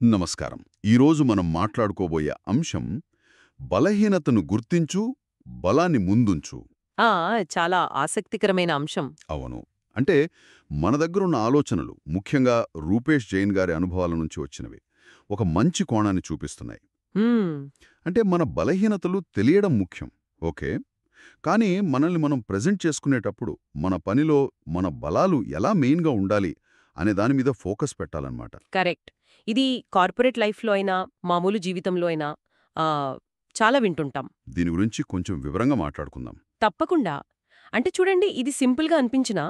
నమస్కారం. ఈరోజు మనం మాట్లాడుకోబోయే అంశం బలహీనతను గుర్తించు, బలాన్ని ముందుంచు. ఆ! చాలా ఆసక్తికరమైన అంశం. అవును. అంటే మన దగ్గరున్న ఆలోచనలు, ముఖ్యంగా రూపేష్ జైన్ గారి అనుభవాల నుంచి వచ్చినవి, ఒక మంచి కోణాన్ని చూపిస్తున్నాయి. హ్మ్. అంటే మన బలహీనతలు తెలియడం ముఖ్యం, ఓకే. కానీ మనల్ని మనం ప్రెజెంట్ చేసుకునేటప్పుడు మన పనిలో మన బలాలు ఎలా మెయిన్గా ఉండాలి అనే దాని మీద ఫోకస్ పెట్టాలన్నమాట. కరెక్ట్. ఇది కార్పొరేట్ లైఫ్‌లో అయినా, మామూలు జీవితంలో అయినా చాలా వింటుంటాం. దీని గురించి కొంచెం వివరంగా మాట్లాడుకుందాం. తప్పకుండా. అంటే చూడండి, ఇది సింపుల్‌గా అనిపించినా,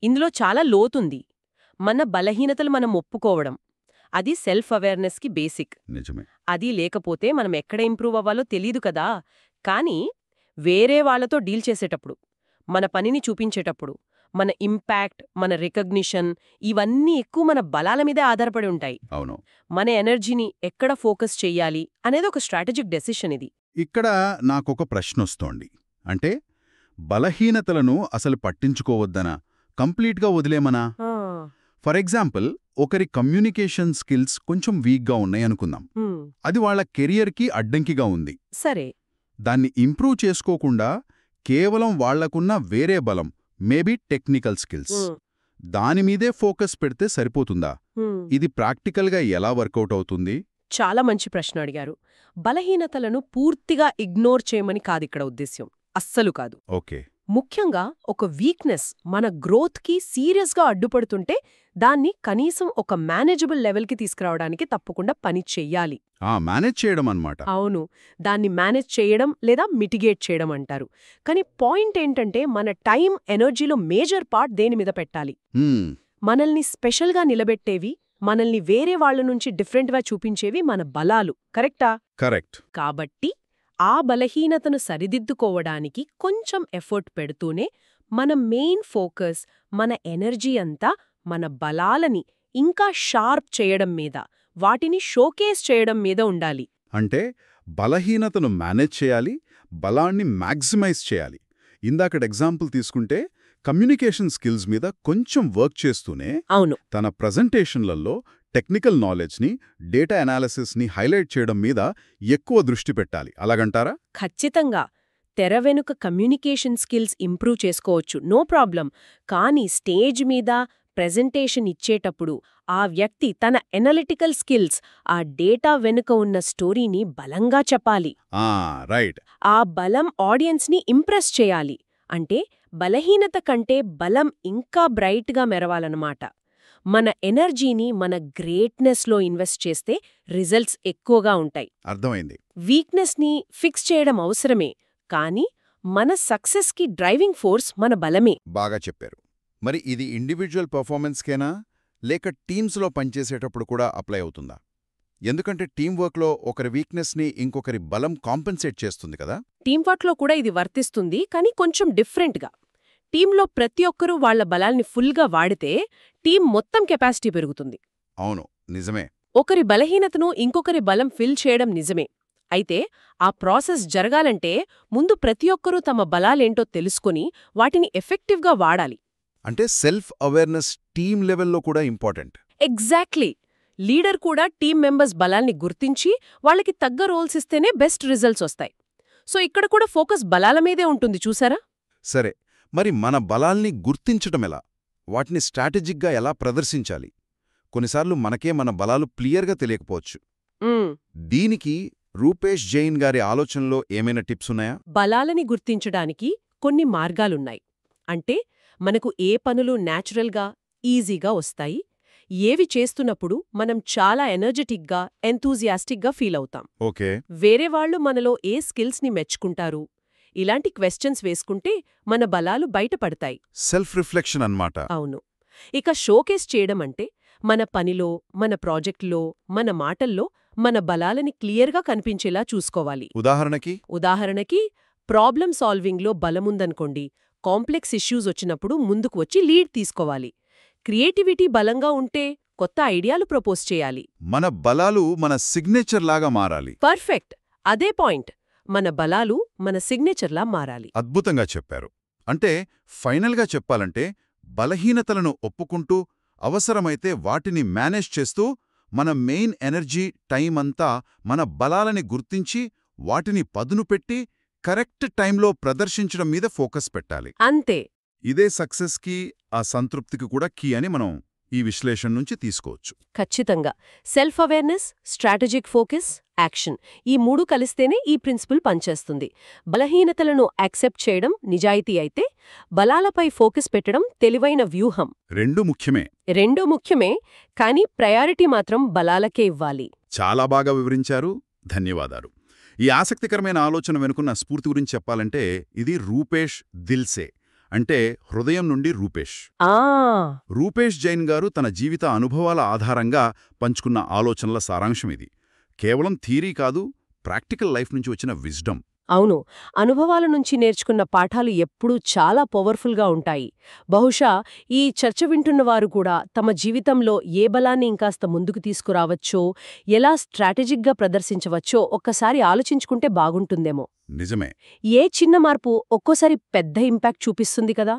ఇందులో చాలా లోతుంది. మన బలహీనతలు మనం ఒప్పుకోవడం. అది సెల్ఫ్ అవేర్‌నెస్‌కి బేసిక్. నిజమే. అది లేకపోతే మనం ఎక్కడ ఇంప్రూవ్ అవ్వాలో తెలీదు కదా! కానీ వేరే వాళ్ళతో డీల్ చేసేటప్పుడు, మన పనిని చూపించేటప్పుడు, మన ఇంపాక్ట్, మన రికగ్నిషన్ ఇవన్నీ ఎక్కువ మన బలాల మీదే ఆధారపడి ఉంటాయి. అవును. మన ఎనర్జీని ఎక్కడ ఫోకస్ చెయ్యాలి అనేది ఒక స్ట్రాటజిక్ డెసిషన్ ఇది. ఇక్కడ నాకొక ప్రశ్నొస్తోంది. అంటే బలహీనతలను అసలు పట్టించుకోవద్దనా? కంప్లీట్‌గా వదిలేమనా? ఆ, ఫర్ ఎగ్జాంపుల్, ఒకరి కమ్యూనికేషన్ స్కిల్స్ కొంచెం వీక్‌గా ఉన్నాయనుకుందాం. హ్మ్, అది వాళ్ళ కెరియర్‌కి అడ్డంకిగా ఉంది. సరే. దాన్ని ఇంప్రూవ్ చేసుకోకుండా కేవలం వాళ్లకున్న వేరే బలం, మేబీ టెక్నికల్ స్కిల్స్, హ్మ్, దానిమీదే ఫోకస్ పెడితే సరిపోతుందా? హ్మ్. ఇది ప్రాక్టికల్‌గా ఎలా వర్కౌట్ అవుతుంది? చాలా మంచి ప్రశ్న అడిగారు. బలహీనతలను పూర్తిగా ఇగ్నోర్ చేయమని కాదిక్కడ ఉద్దేశ్యం. అస్సలు కాదు. ఓకే. ముఖ్యంగా ఒక వీక్నెస్ మన గ్రోత్‌కి సీరియస్‌గా అడ్డుపడుతుంటే దాన్ని కనీసం ఒక మేనేజబుల్ లెవెల్‌కి తీసుకురావడానికి తప్పకుండా పని చెయ్యాలి. మేనేజ్ చేయడం అన్నమాట. అవును. దాన్ని మేనేజ్ చేయడం లేదా మిటిగేట్ చేయడం అంటారు. కానీ పాయింట్ ఏంటంటే మన టైం, ఎనర్జీలో మేజర్ పార్ట్ దేని మీద పెట్టాలి. హ్మ్. మనల్ని స్పెషల్‌గా నిలబెట్టేవి, మనల్ని వేరే వాళ్ళ నుంచి డిఫరెంట్‌గా చూపించేవి మన బలాలు. కరెక్టా? కరెక్ట్. కాబట్టి ఆ బలహీనతను సరిదిద్దుకోవడానికి కొంచెం ఎఫర్ట్ పెడుతూనే మన మెయిన్ ఫోకస్, మన ఎనర్జీ అంతా మన బలాలని ఇంకా షార్ప్ చేయడం మీద, వాటిని షోకేస్ చేయడం మీద ఉండాలి. అంటే బలహీనతను మేనేజ్ చేయాలి, బలాన్ని మ్యాక్సిమైజ్ చేయాలి. ఇందాకడ ఎగ్జాంపుల్ తీసుకుంటే కమ్యూనికేషన్ స్కిల్స్ మీద కొంచెం వర్క్ చేస్తూనే అవును. తన ప్రజెంటేషన్లలో టెక్నికల్ నాలెడ్జ్ని, డేటా అనాలిసిస్ని హైలైట్ చేయడం మీద ఎక్కువ దృష్టి పెట్టాలి. అలాగంటారా? ఖచ్చితంగా. తెర వెనుక కమ్యూనికేషన్ స్కిల్స్ ఇంప్రూవ్ చేసుకోవచ్చు, నో ప్రాబ్లం. కానీ స్టేజ్ మీద ప్రెజెంటేషన్ ఇచ్చేటప్పుడు ఆ వ్యక్తి తన ఎనలిటికల్ స్కిల్స్, ఆ డేటా వెనుక ఉన్న స్టోరీని బలంగా చెప్పాలి. రైట్. ఆ బలం ఆడియన్స్ని ఇంప్రెస్ చేయాలి. అంటే బలహీనత కంటే బలం ఇంకా బ్రైట్గా మెరవాలన్నమాట. మన ఎనర్జీని మన గ్రేట్నెస్లో ఇన్వెస్ట్ చేస్తే రిజల్ట్స్ ఎక్కువగా ఉంటాయి. అర్థమైంది. వీక్నెస్ని ఫిక్స్ చేయడం అవసరమే, కానీ మన సక్సెస్కి డ్రైవింగ్ ఫోర్స్ మన బలమే. బాగా చెప్పారు. మరి ఇది ఇండివిజువల్ పర్ఫార్మెన్స్కేనా, లేక టీమ్స్లో పనిచేసేటప్పుడు కూడా అప్లై అవుతుందా? ఎందుకంటే టీం వర్క్లో ఒకరి వీక్నెస్ని ఇంకొకరి బలం కాంపెన్సేట్ చేస్తుంది కదా. టీంవర్క్లో కూడా ఇది వర్తిస్తుంది, కానీ కొంచెం డిఫరెంట్గా. టీంలో ప్రతి ఒక్కరూ వాళ్ల బలాల్ని ఫుల్గా వాడితే టీం మొత్తం కెపాసిటీ పెరుగుతుంది. అవును, నిజమే. ఒకరి బలహీనతను ఇంకొకరి బలం ఫిల్ చేయడం నిజమే. అయితే ఆ ప్రాసెస్ జరగాలంటే ముందు ప్రతి ఒక్కరూ తమ బలాలేంటో తెలుసుకుని వాటిని ఎఫెక్టివ్గా వాడాలి. అంటే సెల్ఫ్ అవేర్నెస్ టీమ్ లెవెల్లో కూడా ఇంపార్టెంట్. ఎగ్జాక్ట్లీ. లీడర్ కూడా టీం మెంబర్స్ బలాల్ని గుర్తించి వాళ్ళకి తగ్గ రోల్స్ ఇస్తేనే బెస్ట్ రిజల్ట్స్ వస్తాయి. సో ఇక్కడ కూడా ఫోకస్ బలాల మీదే ఉంటుంది, చూసారా? సరే, మరి మన బలాల్ని గుర్తించటమెలా? వాటిని స్ట్రాటజిక్గా ఎలా ప్రదర్శించాలి? కొన్నిసార్లు మనకే మన బలాలు క్లియర్గా తెలియకపోవచ్చు. మ్మ్. దీనికి రూపేష్ జైన్ గారి ఆలోచనలో ఏమైనా టిప్స్ ఉన్నాయా? బలాలని గుర్తించడానికి కొన్ని మార్గాలున్నాయి. అంటే మనకు ఏ పనులు న్యాచురల్గా, ఈజీగా వస్తాయి, ఏవి చేస్తున్నప్పుడు మనం చాలా ఎనర్జెటిక్గా, ఎంతూజియాస్టిక్గా ఫీల్ అవుతాం, ఓకే. వేరే వాళ్ళు మనలో ఏ స్కిల్స్ని మెచ్చుకుంటారు, ఇలాంటి క్వశ్చన్స్ వేసుకుంటే మన బలాలు బయటపడతాయి. సెల్ఫ్ రిఫ్లెక్షన్ అన్నమాట. అవును. ఇక షోకేస్ చేయడం అంటే మన పనిలో, మన ప్రాజెక్టులో, మన మాటల్లో మన బలాలని క్లియర్గా కనిపించేలా చూసుకోవాలి. ఉదాహరణకి ప్రాబ్లం సాల్వింగ్లో బలముందనుకోండి, కాంప్లెక్స్ ఇష్యూస్ వచ్చినప్పుడు ముందుకు వచ్చి లీడ్ తీసుకోవాలి. క్రియేటివిటీ బలంగా ఉంటే కొత్త ఐడియాలు ప్రపోజ్ చేయాలి. మన బలాలు మన సిగ్నేచర్ లాగా మారాలి. పర్ఫెక్ట్. అదే పాయింట్. మన బలాలు మన సిగ్నేచర్లా మారాలి. అద్భుతంగా చెప్పారు. అంటే ఫైనల్గా చెప్పాలంటే బలహీనతలను ఒప్పుకుంటూ, అవసరమైతే వాటిని మేనేజ్ చేస్తూ, మన మెయిన్ ఎనర్జీ టైం అంతా మన బలాలని గుర్తించి వాటిని పదును పెట్టి కరెక్ట్ టైంలో ప్రదర్శించడం మీద ఫోకస్ పెట్టాలి. అంతే. ఇదే సక్సెస్కి ఆ సంతృప్తికి కూడా కీ అని మనం ఈ విశ్లేషణ నుంచి తీసుకోవచ్చు. ఖచ్చితంగా. Self awareness, strategic focus, action ఈ మూడు కలిస్తేనే ఈ ప్రిన్సిపుల్ పనిచేస్తుంది. బలహీనతలను యాక్సెప్ట్ చేయడం నిజాయితీ అయితే, బలాలపై ఫోకస్ పెట్టడం తెలివైన వ్యూహం. రెండూ ముఖ్యమే, కానీ ప్రయారిటీ మాత్రం బలాలకే ఇవ్వాలి. చాలా బాగా వివరించారు. ధన్యవాదాలు. ఈ ఆసక్తికరమైన ఆలోచన వెనుకున్న స్ఫూర్తి గురించి చెప్పాలంటే ఇది రూపేష్ దిల్సే, అంటే హృదయం నుండి రూపేష్. రూపేష్ జైన్ గారు తన జీవిత అనుభవాల ఆధారంగా పంచుకున్న ఆలోచనల సారాంశం ఇది. కేవలం థియరీ కాదు, ప్రాక్టికల్ లైఫ్ నుంచి వచ్చిన విజ్డమ్. అవును, అనుభవాల నుంచి నేర్చుకున్న పాఠాలు ఎప్పుడూ చాలా పవర్ఫుల్గా ఉంటాయి. బహుశా ఈ చర్చ వింటున్నవారు కూడా తమ జీవితంలో ఏ బలాన్ని ఇంకాస్త ముందుకు తీసుకురావచ్చో, ఎలా స్ట్రాటజిక్గా ప్రదర్శించవచ్చో ఒక్కసారి ఆలోచించుకుంటే బాగుంటుందేమో. నిజమే. ఏ చిన్న మార్పు ఒక్కోసారి పెద్ద ఇంపాక్ట్ చూపిస్తుంది కదా.